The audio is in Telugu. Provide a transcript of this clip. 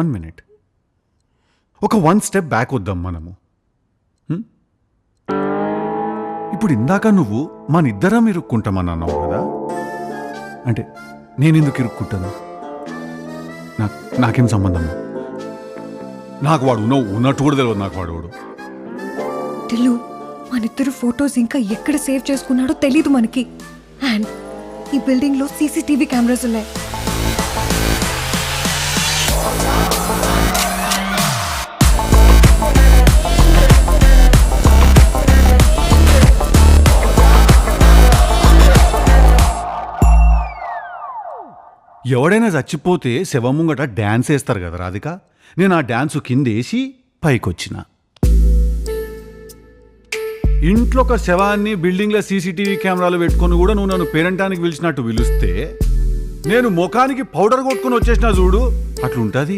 1 minute. ఒక 1 step బ్యాక్ వద్దాం మనము. ఇప్పుడు ఇందాక నువ్వు మనిద్దరం ఇరుక్కుంటామన్నావు కదా, అంటే నేనెందుకు ఇరుక్కుంటాను? నాకేం సంబంధం? నాకు వాడు ఉన్నట్టు కూడా తెలియదు. నాకు వాడు టిల్లు, మనిద్దరు ఫొటోస్ ఇంకా ఎక్కడ సేవ్ చేసుకున్నాడో తెలీదు మనకి. అండ్ ఈ బిల్డింగ్ లో సీసీటీవీ కెమెరాస్ ఉన్నాయి. ఎవడైనా చచ్చిపోతే శవం ముంగట డ్యాన్స్ వేస్తారు కదా రాధిక. నేను ఆ డ్యాన్సు కిందేసి పైకొచ్చిన. ఇంట్లో ఒక శవాన్ని బిల్డింగ్లో సీసీటీవీ కెమెరాలు పెట్టుకొని కూడా నువ్వు నన్ను పేరంటానికి పిలిచినట్టు పిలిస్తే నేను ముఖానికి పౌడర్ కొట్టుకుని వచ్చేసిన చూడు, అట్లుంటుంది.